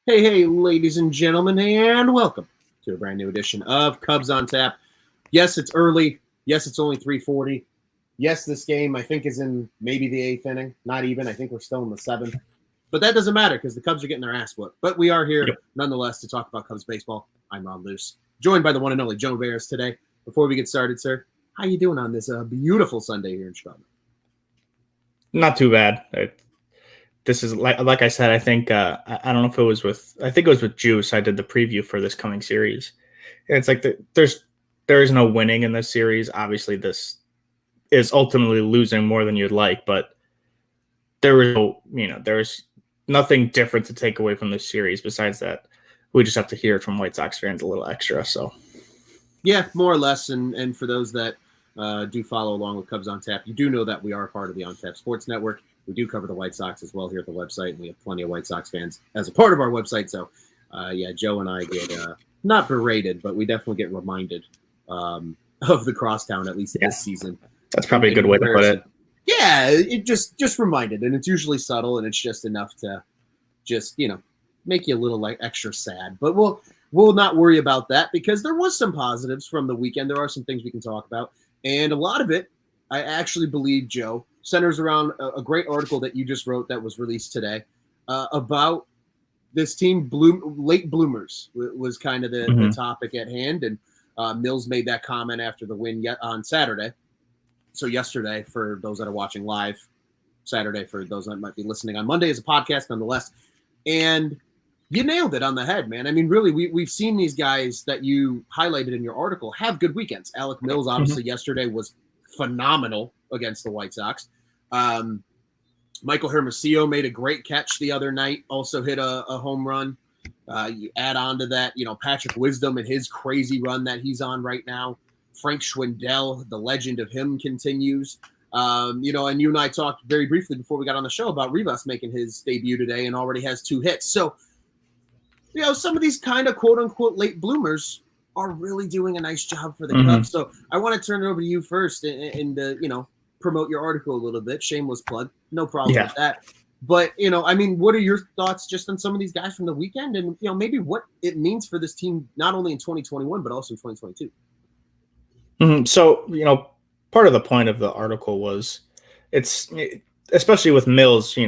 Hey, ladies and gentlemen, and welcome to a brand new edition of Cubs on Tap. Yes, it's early. Yes, it's only 3:40. Yes, this game, I think, is in maybe the 8th inning. Not even. I think we're still in the 7th. But that doesn't matter because the Cubs are getting their ass whooped. But we are here, nonetheless, to talk about Cubs baseball. I'm Ron Luce, joined by the one and only Joe Barris today. Before we get started, sir, how you doing on this beautiful Sunday here in Chicago? Not too bad. This is like I said. I think I don't know if it was with. I think it was with Juice. I did the preview for this coming series. And it's like there is no winning in this series. Obviously, this is ultimately losing more than you'd like, but there's nothing different to take away from this series besides that we just have to hear it from White Sox fans a little extra. So, yeah, more or less. And for those that do follow along with Cubs on Tap, you do know that we are part of the On Tap Sports Network. We do cover the White Sox as well here at the website, and we have plenty of White Sox fans as a part of our website. So, Joe and I get not berated, but we definitely get reminded of the Crosstown, at least this season. That's probably a good way to put it. Yeah, it just reminded, and it's usually subtle, and it's just enough to just, make you a little extra sad. But we'll not worry about that because there was some positives from the weekend. There are some things we can talk about, and a lot of it, I actually believe, Joe, centers around a great article that you just wrote that was released today about this team, late bloomers was kind of the topic at hand. And Mills made that comment after the win on Saturday. So yesterday, for those that are watching live, Saturday for those that might be listening on Monday is a podcast nonetheless. And you nailed it on the head, man. I mean, really, we've seen these guys that you highlighted in your article have good weekends. Alec Mills, obviously, yesterday was phenomenal against the White Sox. Michael Hermosillo made a great catch the other night, also hit a home run. You add on to that, Patrick Wisdom and his crazy run that he's on right now. Frank Schwindel, the legend of him, continues. And you and I talked very briefly before we got on the show about Rivas making his debut today and already has 2 hits. So, some of these kind of quote-unquote late bloomers are really doing a nice job for the Cubs. So I want to turn it over to you first and promote your article a little bit. Shameless plug. No problem with that. But, what are your thoughts just on some of these guys from the weekend and, maybe what it means for this team, not only in 2021, but also in 2022? So, part of the point of the article was especially with Mills,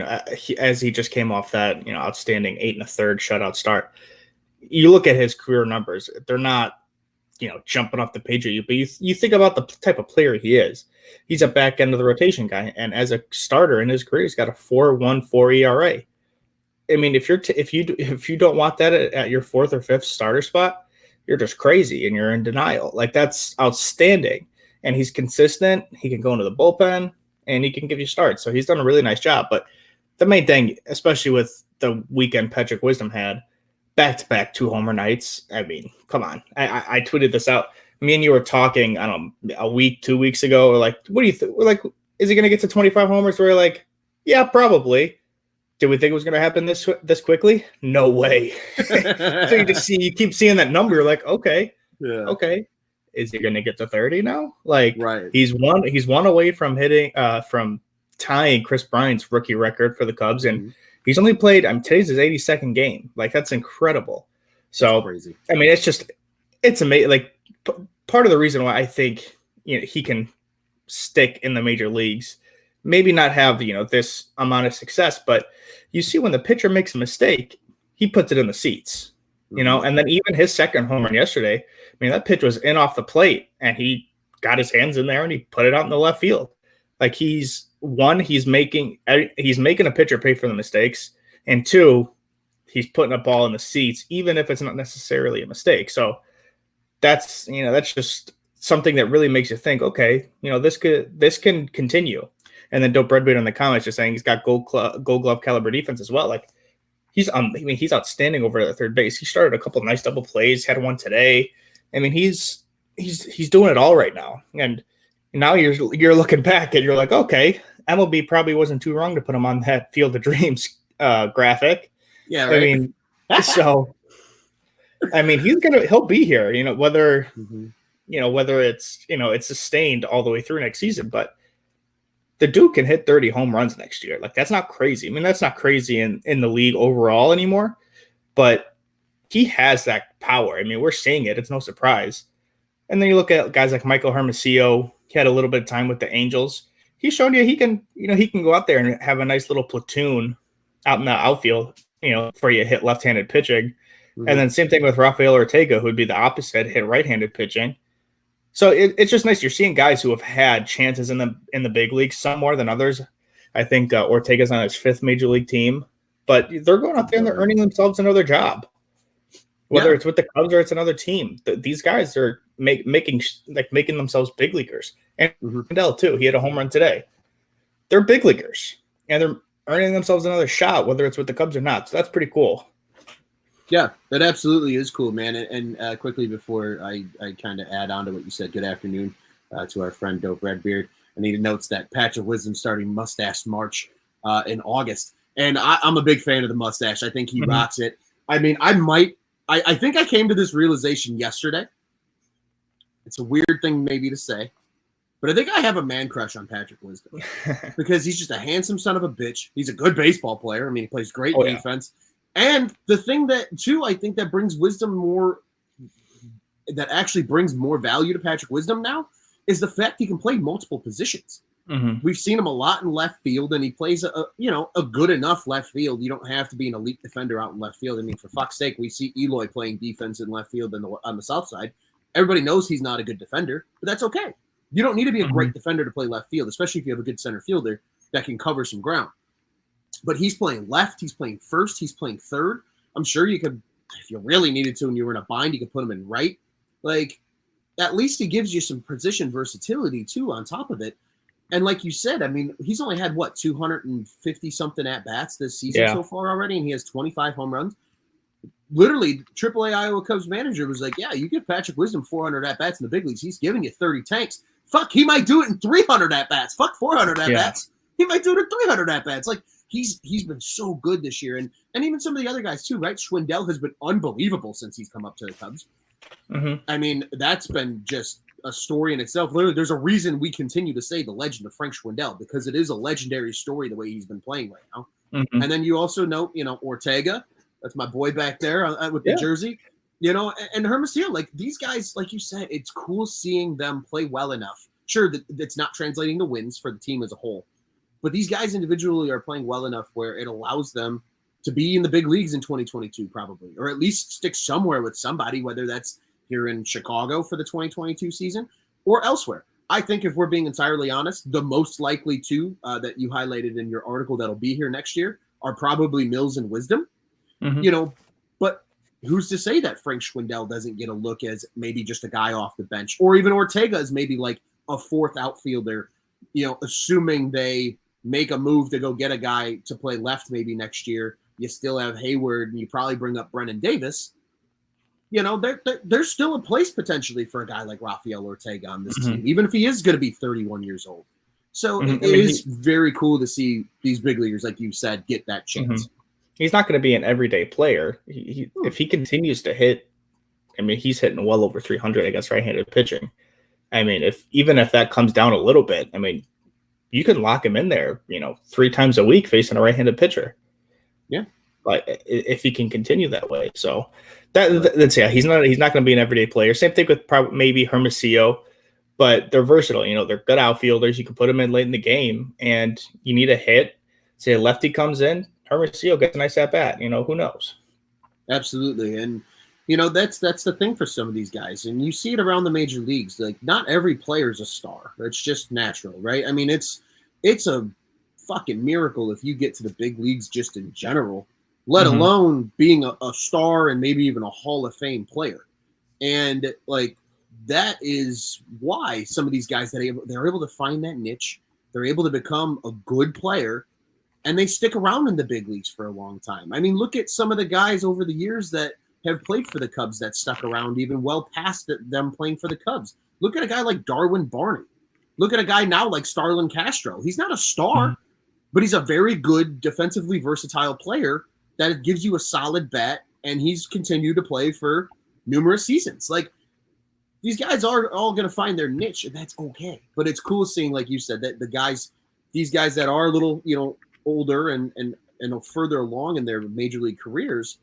as he just came off that, outstanding 8 1/3 shutout start. You look at his career numbers; they're not, jumping off the page at you. But you think about the type of player he is. He's a back end of the rotation guy, and as a starter in his career, he's got a 4.14 ERA. I mean, if you don't want that at your 4th or 5th starter spot, you're just crazy and you're in denial. Like, that's outstanding. And he's consistent. He can go into the bullpen and he can give you starts. So he's done a really nice job. But the main thing, especially with the weekend Patrick Wisdom had, back-to-back 2 homer nights. I mean, come on. I tweeted this out. Me and you were talking, I don't know, a week, 2 weeks ago. We're like, what do you think? We're like, is he going to get to 25 homers? We're like, yeah, probably. Did we think it was going to happen this quickly? No way. So you keep seeing that number. You're like, okay. Is he going to get to 30 now? Like, right. He's one away from from tying Chris Bryant's rookie record for the Cubs, and he's only played. Today's his 82nd game. Like, that's incredible. So that's crazy. I mean, it's amazing. Like, part of the reason why I think he can stick in the major leagues, maybe not have this amount of success, but you see when the pitcher makes a mistake, he puts it in the seats. And then even his second home run yesterday, I mean, that pitch was in off the plate and he got his hands in there and he put it out in the left field. Like, he's making a pitcher pay for the mistakes, and 2, he's putting a ball in the seats, even if it's not necessarily a mistake. So that's just something that really makes you think, okay, this can continue. And then Dope Breadbeat in the comments just saying he's got gold glove caliber defense as well. Like, he's outstanding over at third base. He started a couple of nice double plays, had one today. I mean, he's doing it all right now. And now you're looking back and you're like, okay, MLB probably wasn't too wrong to put him on that Field of Dreams graphic. Yeah, right. I mean, so he'll be here, whether it's sustained all the way through next season, but the Duke can hit 30 home runs next year. Like, that's not crazy. I mean, that's not crazy in the league overall anymore. but he has that power. I mean, we're seeing it. It's no surprise. And then you look at guys like Michael Hermosillo. He had a little bit of time with the Angels. He's shown you he can go out there and have a nice little platoon out in the outfield, before you hit left-handed pitching. Mm-hmm. And then same thing with Rafael Ortega, who would be the opposite, hit right-handed pitching. So it's just nice. You're seeing guys who have had chances in the big leagues, some more than others. I think Ortega's on his 5th major league team, but they're going out there and they're earning themselves another job. Whether it's with the Cubs or it's another team, these guys are making themselves big leaguers. And Wendell too. He had a home run today. They're big leaguers, and they're earning themselves another shot, whether it's with the Cubs or not. So that's pretty cool. Yeah, that absolutely is cool, man. And quickly before I kind of add on to what you said, good afternoon to our friend Dope Redbeard. I need to note that Patch of Wisdom starting Mustache March in August, and I'm a big fan of the mustache. I think he rocks it. I mean, I think I came to this realization yesterday. It's a weird thing maybe to say, but I think I have a man crush on Patrick Wisdom because he's just a handsome son of a bitch. He's a good baseball player. I mean, he plays great defense. Yeah. And the thing that, too, I think that brings that actually brings more value to Patrick Wisdom now is the fact he can play multiple positions. Mm-hmm. We've seen him a lot in left field, and he plays a good enough left field. You don't have to be an elite defender out in left field. I mean, for fuck's sake, we see Eloy playing defense in left field on the south side. Everybody knows he's not a good defender, but that's okay. You don't need to be a great defender to play left field, especially if you have a good center fielder that can cover some ground. But he's playing left, he's playing first, he's playing third. I'm sure you could, if you really needed to and you were in a bind, you could put him in right. Like, at least he gives you some position versatility, too, on top of it. And like you said, I mean, he's only had, 250-something at-bats this season so far already, and he has 25 home runs. Literally, AAA Iowa Cubs manager was like, yeah, you give Patrick Wisdom 400 at-bats in the big leagues. He's giving you 30 tanks. Fuck, he might do it in 300 at-bats. Fuck 400 at-bats. He might do it in 300 at-bats. Like, he's been so good this year. And even some of the other guys, too, right? Schwindel has been unbelievable since he's come up to the Cubs. Mm-hmm. I mean, that's been just a story in itself. Literally, there's a reason we continue to say the legend of Frank Schwindel, because it is a legendary story the way he's been playing right now. Mm-hmm. And then you also note, Ortega. That's my boy back there with the jersey. And Hermosillo, like these guys, like you said, it's cool seeing them play well enough. Sure, that's not translating to wins for the team as a whole, but these guys individually are playing well enough where it allows them to be in the big leagues in 2022 probably, or at least stick somewhere with somebody, whether that's here in Chicago for the 2022 season or elsewhere. I think if we're being entirely honest, the most likely two that you highlighted in your article that'll be here next year are probably Mills and Wisdom. Mm-hmm. But who's to say that Frank Schwindel doesn't get a look as maybe just a guy off the bench, or even Ortega is maybe like a fourth outfielder, assuming they make a move to go get a guy to play left maybe next year. You still have Hayward, and you probably bring up Brennan Davis. There's still a place potentially for a guy like Rafael Ortega on this team, even if he is going to be 31 years old. So it is very cool to see these big leaguers, like you said, get that chance. Mm-hmm. He's not going to be an everyday player. If he continues to hit, I mean, he's hitting well over 300 against right-handed pitching. I mean, even if that comes down a little bit, I mean, you can lock him in there, 3 times a week facing a right-handed pitcher. Yeah, like if he can continue that way. So that's he's not going to be an everyday player. Same thing with maybe Hermosillo, but they're versatile. They're good outfielders. You can put them in late in the game, and you need a hit. Say a lefty comes in. Hermosillo gets a nice at bat. Who knows? Absolutely. And, that's the thing for some of these guys. And you see it around the major leagues. Like, not every player is a star. It's just natural, right? I mean, it's a fucking miracle if you get to the big leagues just in general, let alone being a star and maybe even a Hall of Fame player. And, like, that is why some of these guys, they're able to find that niche. They're able to become a good player. And they stick around in the big leagues for a long time. I mean, look at some of the guys over the years that have played for the Cubs that stuck around even well past them playing for the Cubs. Look at a guy like Darwin Barney. Look at a guy now like Starlin Castro. He's not a star, but he's a very good defensively versatile player that gives you a solid bat, and he's continued to play for numerous seasons. Like, these guys are all going to find their niche, and that's okay. But it's cool seeing, like you said, that these guys that are a little, older and further along in their major league careers,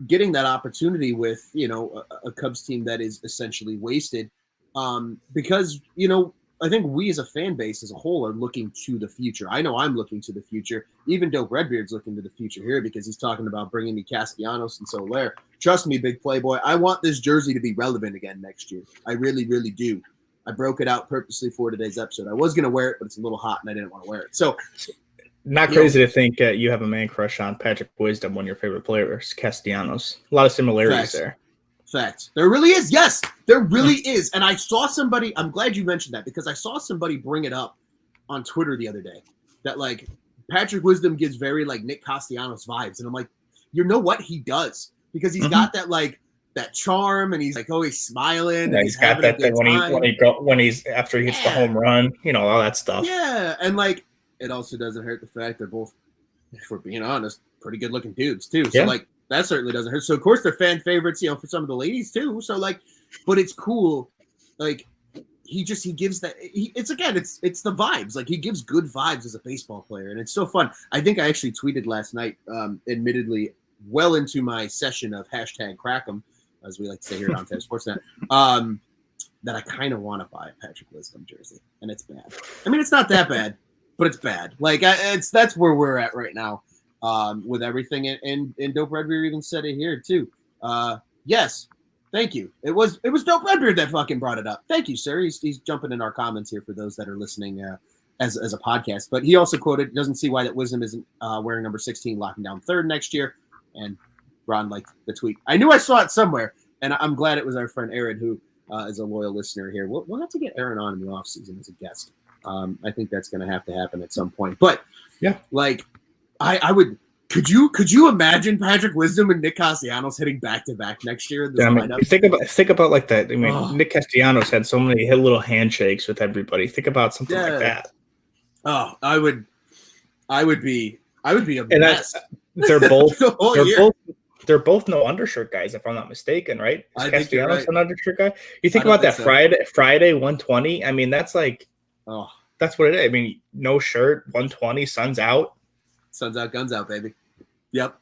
getting that opportunity with, a Cubs team that is essentially wasted, because, I think we as a fan base as a whole are looking to the future. I know I'm looking to the future. Even Dope Redbeard's looking to the future here because he's talking about bringing me Castellanos and Soler. Trust me, big playboy, I want this jersey to be relevant again next year. I really, really do. I broke it out purposely for today's episode. I was going to wear it, but it's a little hot and I didn't want to wear it. So, not crazy to think you have a man crush on Patrick Wisdom, one of your favorite players, Castellanos. A lot of similarities there. Facts. There really is. Yes, there really is. And I saw somebody, I'm glad you mentioned that because I saw somebody bring it up on Twitter the other day that like Patrick Wisdom gives very like Nick Castellanos vibes. And I'm like, you know what? He does because he's got that like that charm and he's like always smiling. Yeah, and he's got that thing when he's after he hits the home run, all that stuff. Yeah. And like, it also doesn't hurt the fact they're both, if we're being honest, pretty good looking dudes too. So like, that certainly doesn't hurt. So of course they're fan favorites, for some of the ladies too. So like, but it's cool. Like he gives that. It's the vibes. Like he gives good vibes as a baseball player, and it's so fun. I think I actually tweeted last night, admittedly, well into my session of #Crack'em, as we like to say here at Downtown Sportsnet, that I kind of want to buy a Patrick Wisdom jersey, and it's bad. I mean, it's not that bad, but it's bad. Like that's where we're at right now. With everything, and Dope Redbeard even said it here too. Yes, thank you. It was Dope Redbeard that fucking brought it up. Thank you, sir. He's jumping in our comments here for those that are listening as a podcast. But he also quoted, doesn't see why that Wisdom isn't wearing number 16, locking down third next year. And Ron liked the tweet. I knew I saw it somewhere, and I'm glad it was our friend Aaron who is a loyal listener here. We'll have to get Aaron on in the offseason as a guest. I think that's going to have to happen at some point. But yeah, like. I would. Could you imagine Patrick Wisdom and Nick Castellanos hitting back to back next year in this lineup? Think about like that. I mean, Nick Castellanos had so many little handshakes with everybody. Think about something like that. Oh, I would be a mess. They're they're both no undershirt guys, if I'm not mistaken, right? Is Castellanos an undershirt guy? You think about that Friday 120. I mean, that's like that's what it is. I mean, no shirt, 120, sun's out. Sun's out, guns out, baby. Yep.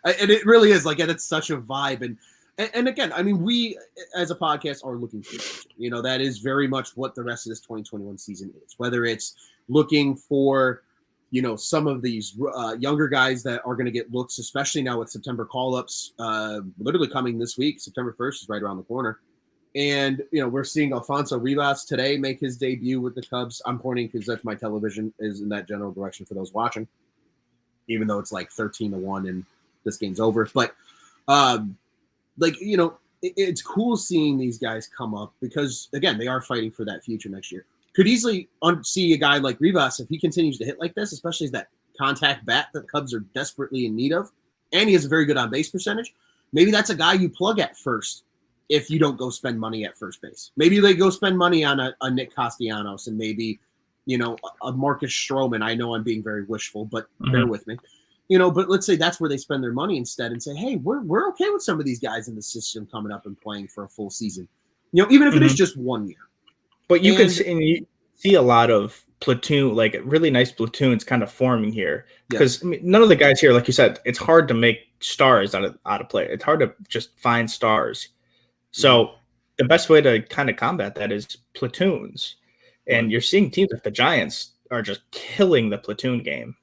And it really is like, and it's such a vibe. And again, I mean, we as a podcast are looking for the future. That is very much what the rest of this 2021 season is, whether it's looking for, some of these younger guys that are going to get looks, especially now with September call-ups literally coming this week. September 1st is right around the corner. And, we're seeing Alfonso Rivas today make his debut with the Cubs. I'm pointing because that's my television is in that general direction for those watching. Even though it's like 13-1 and this game's over. But, it's cool seeing these guys come up because, again, they are fighting for that future next year. Could easily see a guy like Rivas, if he continues to hit like this, especially as that contact bat that the Cubs are desperately in need of, and he has a very good on-base percentage, maybe that's a guy you plug at first if you don't go spend money at first base. Maybe they go spend money on a Nick Castellanos and maybe – a Marcus Stroman. I know I'm being very wishful, but bear with me. But let's say that's where they spend their money instead and say, hey, we're okay with some of these guys in the system coming up and playing for a full season. Even if it is just 1 year. But you see a lot of platoon, like really nice platoons kind of forming here. Because none of the guys here, like you said, it's hard to make stars out of play. It's hard to just find stars. So the best way to kind of combat that is platoons. And you're seeing teams like the Giants are just killing the platoon game.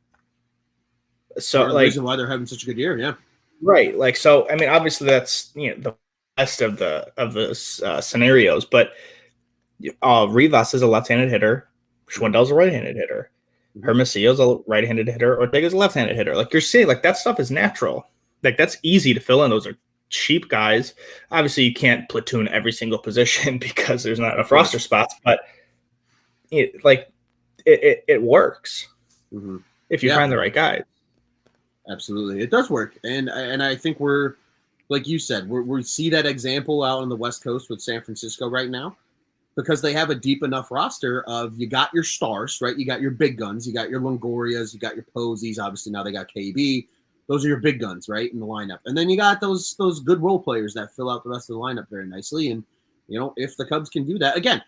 So, the reason why they're having such a good year, yeah, right. Like, so I mean, obviously that's the best of the scenarios. But Rivas is a left-handed hitter. Schwindel's a right-handed hitter. Hermosillo's a right-handed hitter. Ortega's a left-handed hitter. Like you're seeing, like that stuff is natural. Like that's easy to fill in. Those are cheap guys. Obviously, you can't platoon every single position because there's not enough roster spots, but it works if you find the right guy. Absolutely, it does work, and I think we're, like you said, we see that example out on the West Coast with San Francisco right now, because they have a deep enough roster of you got your stars, right? You got your big guns, you got your Longorias, you got your Posies. Obviously now they got KB. Those are your big guns, right, in the lineup, and then you got those good role players that fill out the rest of the lineup very nicely. And if the Cubs can do that again.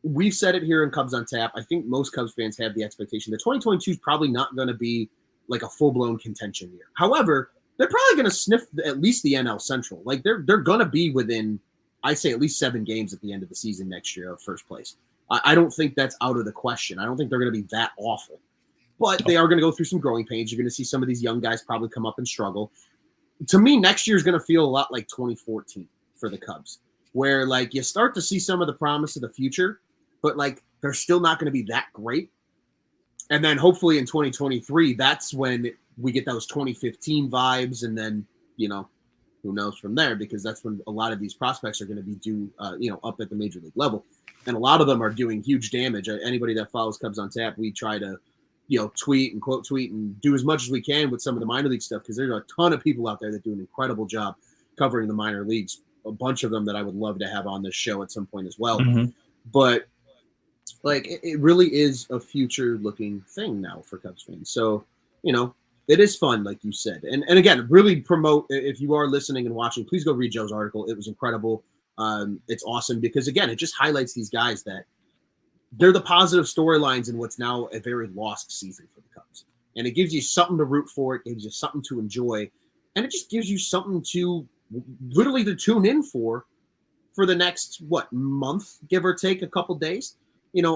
We've said it here in Cubs on Tap. I think most Cubs fans have the expectation that 2022 is probably not going to be like a full-blown contention year. However, they're probably going to sniff at least the NL Central. Like they're going to be within, I say, at least 7 games at the end of the season next year of first place. I don't think that's out of the question. I don't think they're going to be that awful, but they are going to go through some growing pains. You're going to see some of these young guys probably come up and struggle. To me, next year is going to feel a lot like 2014 for the Cubs, where like you start to see some of the promise of the future, but like they're still not going to be that great. And then hopefully in 2023, that's when we get those 2015 vibes, and then, you know, who knows from there, because that's when a lot of these prospects are going to be due, up at the major league level. And a lot of them are doing huge damage. Anybody that follows Cubs on Tap, we try to, tweet and quote tweet and do as much as we can with some of the minor league stuff, because there's a ton of people out there that do an incredible job covering the minor leagues. A bunch of them that I would love to have on this show at some point as well. Mm-hmm. But like, it really is a future looking thing now for Cubs fans. So, it is fun, like you said. And again, really promote, if you are listening and watching, please go read Joe's article. It was incredible. It's awesome because, again, it just highlights these guys that they're the positive storylines in what's now a very lost season for the Cubs. And it gives you something to root for. It gives you something to enjoy. And it just gives you something to literally to tune in for the next, month, give or take a couple days,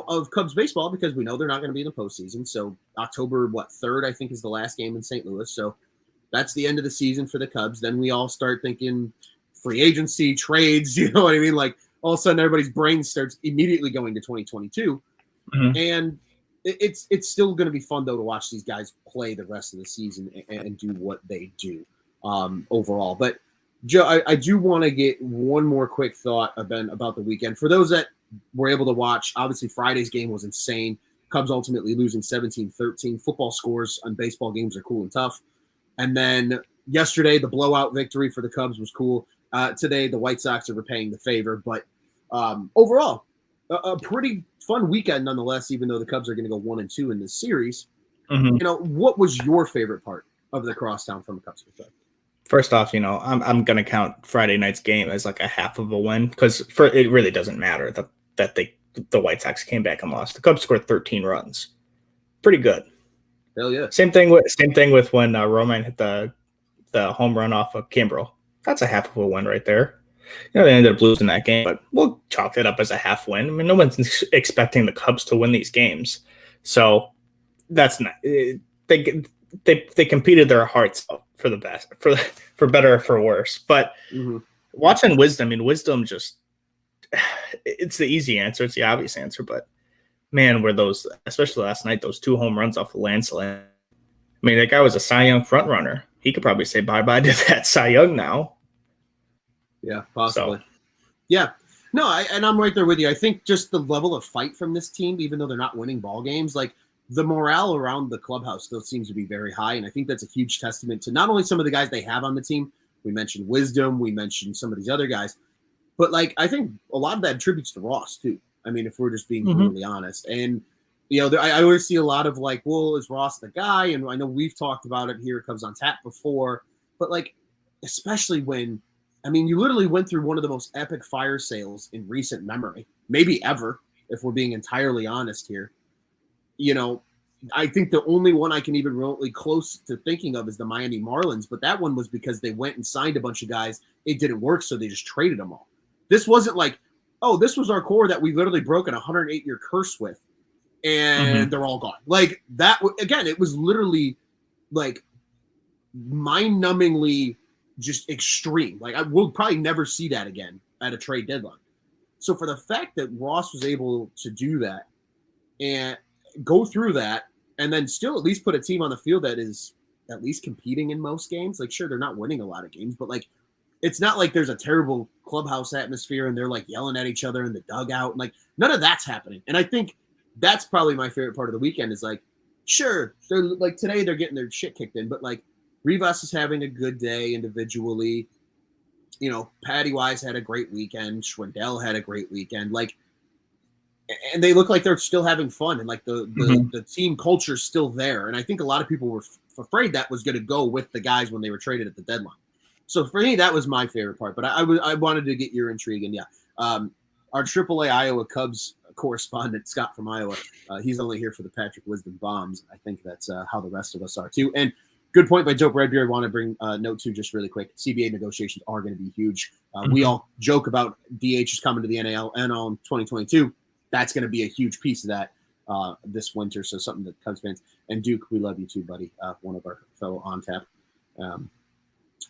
of Cubs baseball, because we know they're not going to be in the postseason. So October, 3rd, I think, is the last game in St. Louis. So that's the end of the season for the Cubs. Then we all start thinking free agency, trades, you know what I mean? Like, all of a sudden, everybody's brain starts immediately going to 2022. Mm-hmm. And it's still going to be fun, though, to watch these guys play the rest of the season and do what they do overall. But, Joe, I do want to get one more quick thought about the weekend. For those that were able to watch, obviously Friday's game was insane. Cubs ultimately losing 17-13. Football scores on baseball games are cool and tough. And then yesterday, the blowout victory for the Cubs was cool. Today, the White Sox are repaying the favor. But overall, a pretty fun weekend nonetheless, even though the Cubs are going to go 1-2 in this series. Mm-hmm. What was your favorite part of the Crosstown from a Cubs perspective? First off, I'm going to count Friday night's game as like a half of a win, because it really doesn't matter that the White Sox came back and lost. The Cubs scored 13 runs. Pretty good. Hell yeah. Same thing with when Roman hit the home run off of Kimbrel. That's a half of a win right there. They ended up losing that game, but we'll chalk it up as a half win. I mean, no one's expecting the Cubs to win these games. So that's not they competed their hearts out for the best, for better or for worse. But watching Wisdom just, it's the easy answer. It's the obvious answer. But man, were those, especially last night, those 2 home runs off of Lance Lynn. I mean, that guy was a Cy Young front runner. He could probably say bye-bye to that Cy Young now. Yeah, possibly. So. Yeah. No, and I'm right there with you. I think just the level of fight from this team, even though they're not winning ball games, like the morale around the clubhouse still seems to be very high. And I think that's a huge testament to not only some of the guys they have on the team. We mentioned Wisdom. We mentioned some of these other guys. But, like, I think a lot of that attributes to Ross, too. I mean, if we're just being brutally honest. And, I always see a lot of, like, well, is Ross the guy? And I know we've talked about it here. It comes on tap before. But, like, especially when, you literally went through one of the most epic fire sales in recent memory, maybe ever, if we're being entirely honest here. I think the only one I can even remotely close to thinking of is the Miami Marlins, but that one was because they went and signed a bunch of guys. It didn't work, so they just traded them all. This wasn't like, oh, this was our core that we literally broke an 108-year curse with, and they're all gone. Like, that, again, it was literally, like, mind-numbingly just extreme. Like, we'll probably never see that again at a trade deadline. So for the fact that Ross was able to do that and go through that, and then still at least put a team on the field that is at least competing in most games. Like, sure, they're not winning a lot of games, but, like, it's not like there's a terrible clubhouse atmosphere and they're, like, yelling at each other in the dugout. Like, none of that's happening. And I think that's probably my favorite part of the weekend is, like, sure, they're like, today they're getting their shit kicked in, but, like, Rivas is having a good day individually. Patty Wise had a great weekend. Schwindel had a great weekend. Like, and they look like they're still having fun, and like the team culture is still there. And I think a lot of people were afraid that was going to go with the guys when they were traded at the deadline. So for me, that was my favorite part. But I wanted to get your intrigue, and our AAA Iowa Cubs correspondent Scott from Iowa, he's only here for the Patrick Wisdom bombs. I think that's how the rest of us are too. And Good point by Joe Bradbury. I want to bring note to just really quick. CBA negotiations are going to be huge. We all joke about DH is coming to the NL in 2022. That's going to be a huge piece of that this winter. So something that Cubs fans and Duke, we love you too, buddy. One of our fellow on tap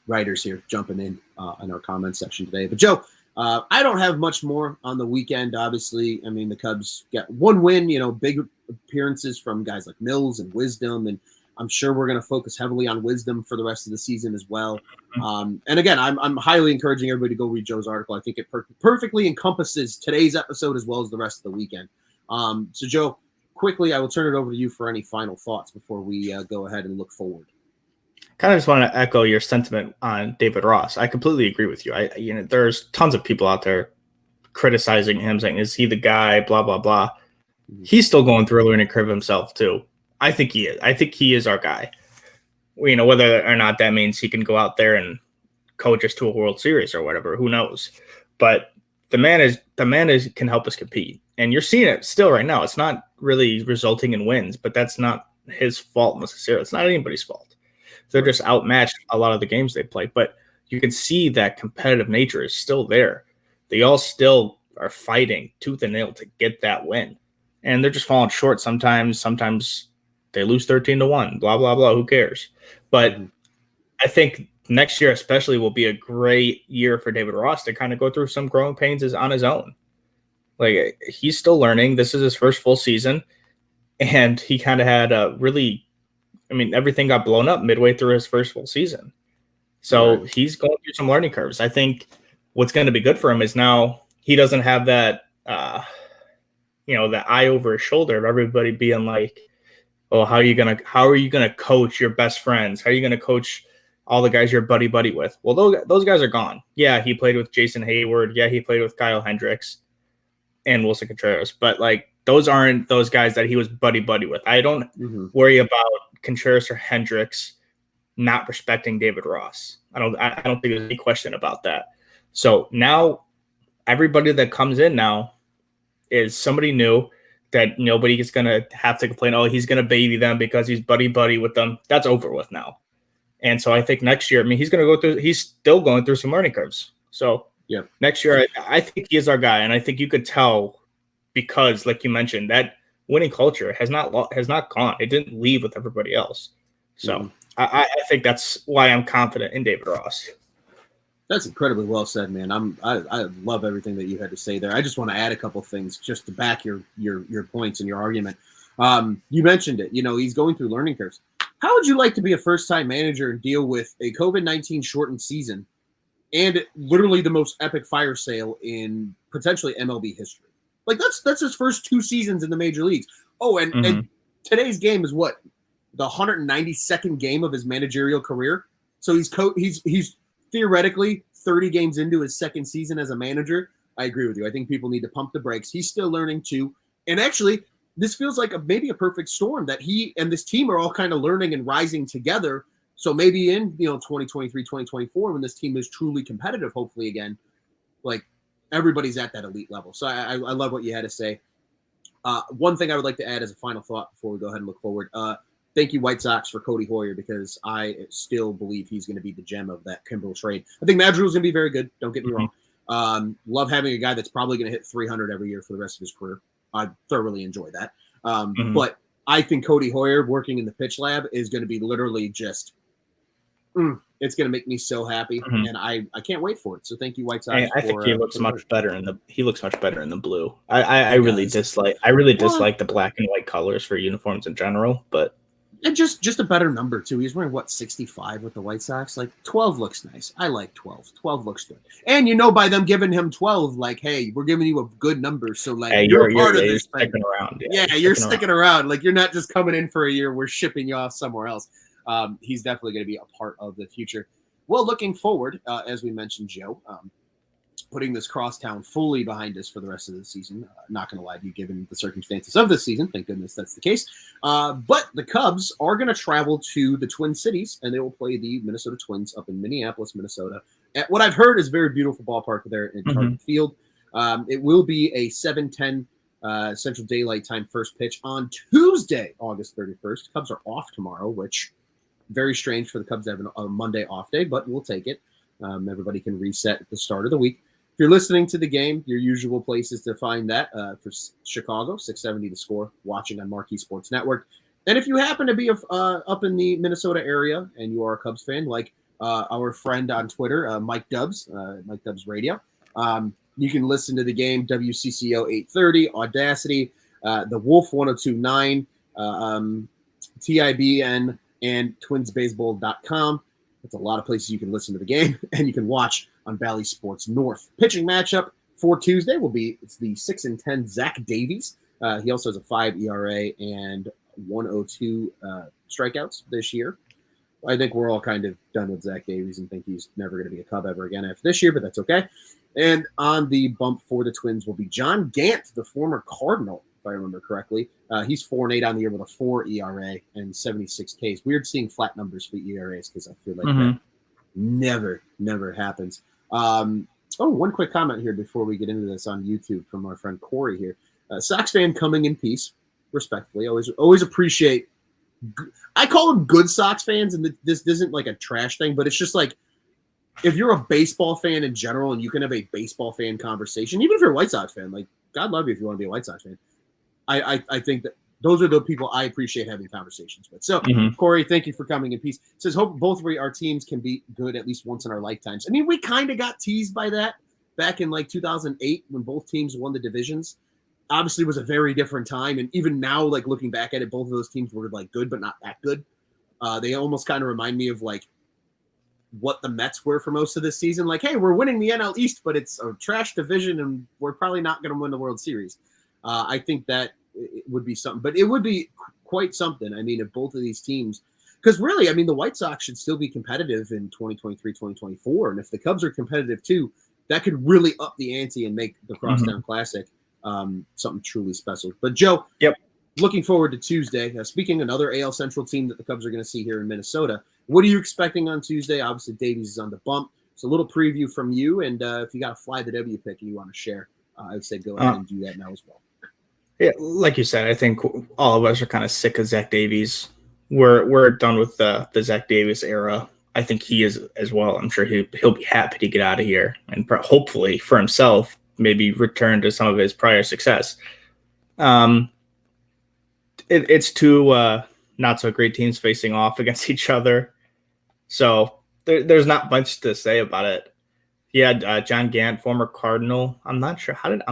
writers here jumping in our comment section today. But Joe, I don't have much more on the weekend. Obviously, I mean the Cubs got one win. Big appearances from guys like Mills and Wisdom, and I'm sure we're going to focus heavily on Wisdom for the rest of the season as well. And again, I'm highly encouraging everybody to go read Joe's article. I think it perfectly encompasses today's episode as well as the rest of the weekend. So Joe, quickly, I will turn it over to you for any final thoughts before we go ahead and look forward. Kind of just want to echo your sentiment on David Ross. I completely agree with you. There's tons of people out there criticizing him, saying, "Is he the guy?" Blah blah blah. He's still going through a learning curve himself too. I think he is. I think he is our guy. Whether or not that means he can go out there and coach us to a World Series or whatever, who knows? But the man can help us compete, and you're seeing it still right now. It's not really resulting in wins, but that's not his fault necessarily. It's not anybody's fault. They're just outmatched a lot of the games they play, but you can see that competitive nature is still there. They all still are fighting tooth and nail to get that win, and they're just falling short sometimes. Sometimes they lose 13-1, blah, blah, blah. Who cares? But I think next year especially will be a great year for David Ross to kind of go through some growing pains on his own. Like, he's still learning. This is his first full season, and he kind of had everything got blown up midway through his first full season. So he's going through some learning curves. I think what's going to be good for him is now he doesn't have that, that eye over his shoulder of everybody being like, "Oh, how are you gonna coach your best friends? How are you gonna coach all the guys you're buddy with?" Well, those guys are gone. Yeah, he played with Jason Hayward. Yeah, he played with Kyle Hendricks and Wilson Contreras. But those aren't those guys that he was buddy with. I don't worry about Contreras or Hendricks not respecting David Ross. I don't think there's any question about that. So now everybody that comes in now is somebody new that nobody is going to have to complain, "Oh, he's going to baby them because he's buddy with them." That's over with now. And so I think next year, he's still going through some learning curves. So next year, I think he is our guy. And I think you could tell because, like you mentioned, that winning culture has not gone. It didn't leave with everybody else. So I think that's why I'm confident in David Ross. That's incredibly well said, man. I love everything that you had to say there. I just want to add a couple things just to back your points and your argument. You mentioned it. He's going through learning curves. How would you like to be a first-time manager and deal with a COVID-19 shortened season and literally the most epic fire sale in potentially MLB history? That's his first 2 seasons in the major leagues. Oh, and today's game is what, the 192nd game of his managerial career. So he's theoretically 30 games into his second season as a manager. I agree with you. I think people need to pump the brakes. He's still learning too. And actually, this feels like maybe a perfect storm that he and this team are all kind of learning and rising together. So maybe in 2023, 2024, when this team is truly competitive, hopefully again, everybody's at that elite level. So I love what you had to say. One thing I would like to add as a final thought before we go ahead and look forward. Thank you, White Sox, for Cody Hoyer, because I still believe he's going to be the gem of that Kimbrel trade. I think Madrigal's going to be very good. Don't get me wrong. Love having a guy that's probably going to hit 300 every year for the rest of his career. I thoroughly enjoy that. But I think Cody Hoyer working in the pitch lab is going to be literally just it's going to make me so happy, and I can't wait for it. So thank you, White Sox. I think he looks much better in the blue. I really dislike the black and white colors for uniforms in general, but and just a better number too. He's wearing 65 with the White Sox. 12 looks nice. I like 12. 12 looks good. And by them giving him 12, hey, we're giving you a good number. So you're part of this. Sticking around. You're sticking around. You're not just coming in for a year. We're shipping you off somewhere else. He's definitely going to be a part of the future. Well, looking forward, as we mentioned, Joe, putting this Crosstown fully behind us for the rest of the season. Not going to lie to you, given the circumstances of this season. Thank goodness that's the case. But the Cubs are going to travel to the Twin Cities, and they will play the Minnesota Twins up in Minneapolis, Minnesota. At what I've heard is a very beautiful ballpark there in Target Field. It will be a 7:10 Central Daylight Time first pitch on Tuesday, August 31st. Cubs are off tomorrow, which Very strange for the Cubs to have a Monday off day, but we'll take it. Everybody can reset at the start of the week. If you're listening to the game, your usual places to find that for Chicago, 670 The Score, watching on Marquee Sports Network. And if you happen to be up in the Minnesota area and you are a Cubs fan, like our friend on Twitter, Mike Dubs Radio, you can listen to the game, WCCO 830, Audacity, The Wolf 1029, TIBN, and twinsbaseball.com. That's a lot of places you can listen to the game, and you can watch on Bally Sports North. Pitching matchup for Tuesday it's the 6-10 Zach Davies. He also has a 5 ERA and 102 strikeouts this year. I think we're all kind of done with Zach Davies and think he's never going to be a Cub ever again after this year, but that's okay. And on the bump for the Twins will be John Gant, the former Cardinal, if I remember correctly. He's 4-8 on the year with a 4 ERA and 76 Ks. Weird seeing flat numbers for ERAs because I feel like that never happens. One quick comment here before we get into this on YouTube from our friend Corey here. Sox fan coming in peace, respectfully. Always appreciate. I call them good Sox fans, and this isn't like a trash thing, but it's just like if you're a baseball fan in general and you can have a baseball fan conversation, even if you're a White Sox fan, like God love you if you want to be a White Sox fan. I think that those are the people I appreciate having conversations with. So, Corey, thank you for coming in peace. It says, hope both of our teams can be good at least once in our lifetimes. I mean, we kind of got teased by that back in like 2008 when both teams won the divisions. Obviously, it was a very different time. And even now, like looking back at it, both of those teams were like good, but not that good. They almost kind of remind me of like what the Mets were for most of this season. Like, hey, we're winning the NL East, but it's a trash division and we're probably not going to win the World Series. I think that it would be something, but it would be quite something. I mean, if both of these teams, because really, I mean, the White Sox should still be competitive in 2023, 2024. And if the Cubs are competitive too, that could really up the ante and make the Crosstown Classic something truly special. But Joe, looking forward to Tuesday. Speaking of another AL Central team that the Cubs are going to see here in Minnesota, what are you expecting on Tuesday? Obviously, Davies is on the bump. It's a little preview from you. And if you got a fly the W pick and you want to share, I would say go ahead and do that now as well. Yeah, like you said, I think all of us are kind of sick of Zach Davies. We're done with the Zach Davies era. I think he is as well. I'm sure he'll be happy to get out of here and hopefully for himself maybe return to some of his prior success. It's two not so great teams facing off against each other, so there's not much to say about it. Yeah, John Gant, former Cardinal. I'm not sure it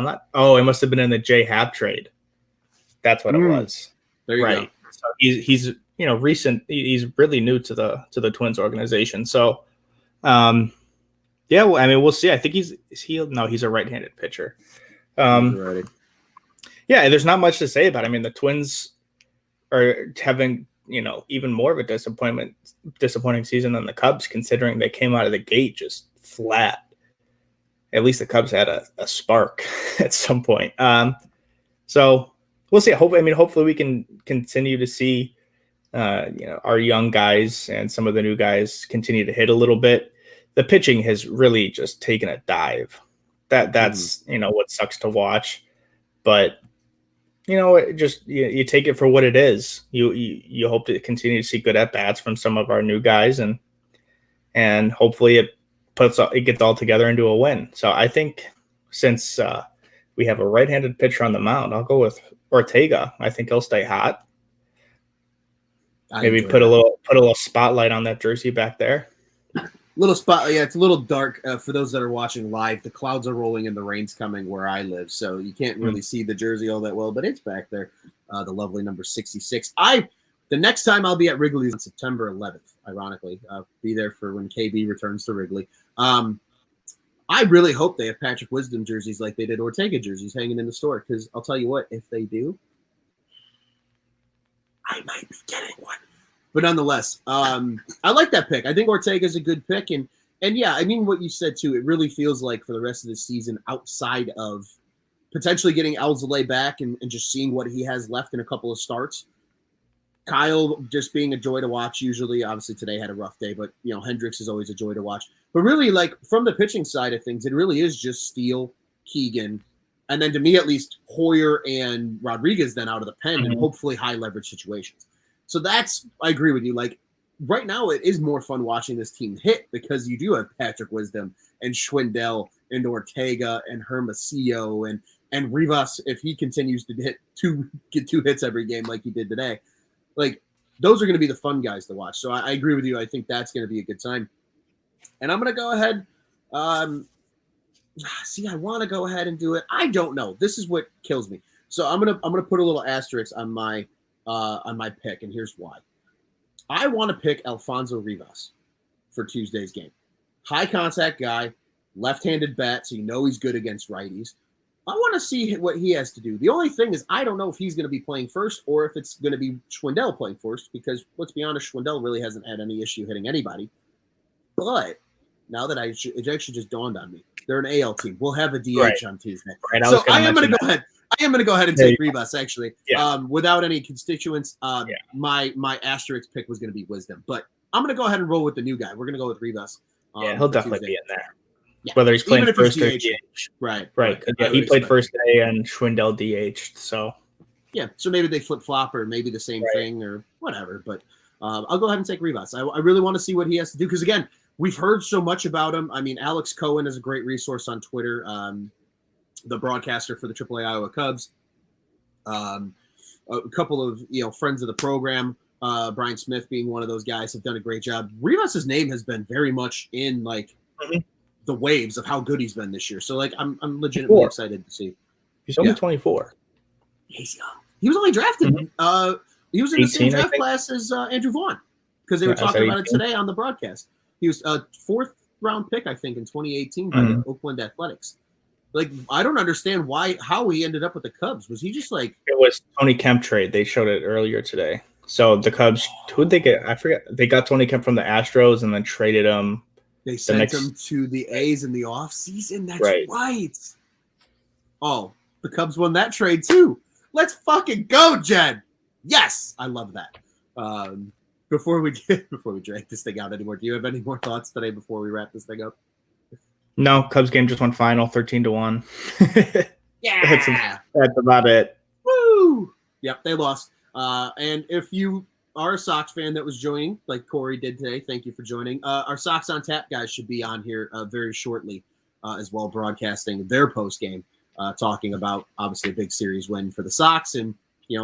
must have been in the J Happ trade. That's what it was. There you go. So he's recent. He's really new to the Twins organization. So, well, I mean, we'll see. I think he's a right-handed pitcher. Yeah, there's not much to say about it. I mean, the Twins are having even more of a disappointing season than the Cubs, considering they came out of the gate just flat. At least the Cubs had a spark at some point. So we'll see. Hopefully we can continue to see, our young guys and some of the new guys continue to hit a little bit. The pitching has really just taken a dive. That's what sucks to watch. But you take it for what it is. You hope to continue to see good at bats from some of our new guys, and hopefully it gets all together into a win. So I think since we have a right-handed pitcher on the mound, I'll go with Ortega. I think he'll stay hot. Maybe put a little spotlight on that jersey back there. Little spot, yeah. It's a little dark for those that are watching live. The clouds are rolling and the rain's coming where I live, so you can't really see the jersey all that well. But it's back there. The lovely number 66. The next time I'll be at Wrigley's on September 11th. Ironically, I'll be there for when KB returns to Wrigley. I really hope they have Patrick Wisdom jerseys like they did Ortega jerseys hanging in the store, because I'll tell you what, if they do, I might be getting one. But nonetheless, I like that pick. I think Ortega is a good pick. And yeah, I mean what you said too, it really feels like for the rest of the season, outside of potentially getting Alzolay back and just seeing what he has left in a couple of starts, Kyle just being a joy to watch usually. Obviously today had a rough day, but Hendricks is always a joy to watch. But really, like from the pitching side of things, it really is just Steele, Keegan, and then to me at least Hoyer and Rodriguez then out of the pen and hopefully high leverage situations. So I agree with you. Like right now it is more fun watching this team hit because you do have Patrick Wisdom and Schwindel and Ortega and Hermosillo and Rivas if he continues to get 2 hits every game like he did today. Like those are going to be the fun guys to watch. So I agree with you. I think that's going to be a good time. And I'm going to go ahead. I want to go ahead and do it. I don't know. This is what kills me. So I'm gonna put a little asterisk on my pick, and here's why. I want to pick Alfonso Rivas for Tuesday's game. High contact guy, left-handed bat, so you know he's good against righties. I want to see what he has to do. The only thing is I don't know if he's going to be playing first or if it's going to be Schwindel playing first because, let's be honest, Schwindel really hasn't had any issue hitting anybody. But now that it actually just dawned on me, they're an AL team. We'll have a DH on Tuesday. Right. So I am going to go ahead. I am going to go ahead and take Rivas, actually. Yeah. Without any constituents, my asterisk pick was going to be Wisdom. But I'm going to go ahead and roll with the new guy. We're going to go with Rivas. He'll definitely be in there. Yeah. Whether he's playing first or DH. Right. Yeah, he played first today and Schwindel DH'd. So yeah, so maybe they flip-flop or maybe the same thing or whatever. But I'll go ahead and take Rivas. I really want to see what he has to do because, again, we've heard so much about him. I mean, Alex Cohen is a great resource on Twitter, the broadcaster for the AAA Iowa Cubs. A couple of friends of the program, Brian Smith being one of those guys, have done a great job. Rivas' name has been very much in the waves of how good he's been this year. So I'm legitimately excited to see. He's only 24. He's young. He was only drafted. He was in the 18, same draft class as Andrew Vaughn because they were talking about it today on the broadcast. He was a 4th round pick, I think, in 2018 by the Oakland Athletics. I don't understand how he ended up with the Cubs. Was he just It was Tony Kemp trade. They showed it earlier today. So the Cubs, who'd they get? I forget. They got Tony Kemp from the Astros and then traded him. They sent him to the A's in the offseason. That's right. Oh, the Cubs won that trade too. Let's fucking go, Jed. Yes, I love that. Before we drag this thing out anymore, do you have any more thoughts today before we wrap this thing up? No, Cubs game just went final, 13-1. Yeah, that's about it. Woo! Yep, they lost. And if you are a Sox fan that was joining, like Corey did today, thank you for joining. Our Sox on Tap guys should be on here very shortly as well, broadcasting their post game, talking about obviously a big series win for the Sox, and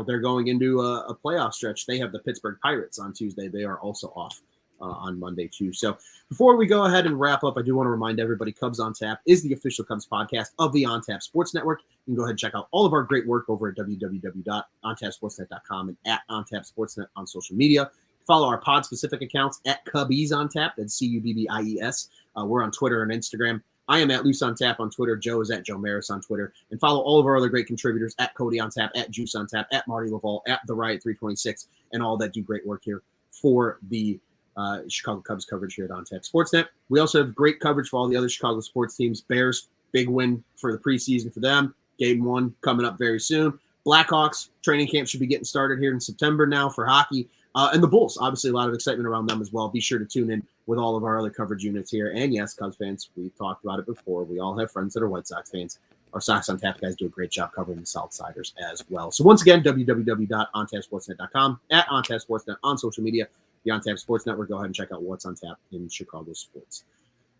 they're going into a playoff stretch. They have the Pittsburgh Pirates on Tuesday. They are also off on Monday too. So before we go ahead and wrap up, I do want to remind everybody Cubs on Tap is the official Cubs podcast of the On Tap Sports Network. You can go ahead and check out all of our great work over at www.ontapsportsnet.com and at OnTapSportsNet on social media. Follow our pod specific accounts at Cubbies on Tap. That's CUBBIES. We're on Twitter and Instagram. I am at Loose on Tap on Twitter. Joe is at Joe Maris on Twitter. And follow all of our other great contributors at Cody on Tap, at Juice on Tap, at Marty Laval, at The Riot 326, and all that do great work here for the Chicago Cubs coverage here at On Tap Sportsnet. We also have great coverage for all the other Chicago sports teams. Bears, big win for the preseason for them. Game 1 coming up very soon. Blackhawks training camp should be getting started here in September now for hockey. And the Bulls, obviously a lot of excitement around them as well. Be sure to tune in with all of our other coverage units here. And yes, Cubs fans, we've talked about it before. We all have friends that are White Sox fans. Our Sox on Tap guys do a great job covering the Southsiders as well. So once again, www.ontapsportsnet.com, at OnTapSportsNet on social media, the On Tap Sports Network. Go ahead and check out what's on tap in Chicago sports.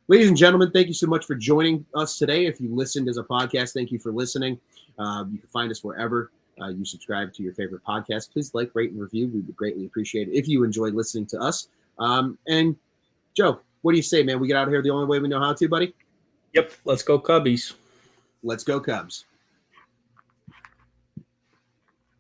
Ladies and gentlemen, thank you so much for joining us today. If you listened as a podcast, thank you for listening. You can find us wherever you subscribe to your favorite podcast. Please like, rate, and review. We would greatly appreciate it if you enjoyed listening to us. And Joe, what do you say, man? We get out of here the only way we know how to, buddy? Yep. Let's go Cubbies. Let's go Cubs.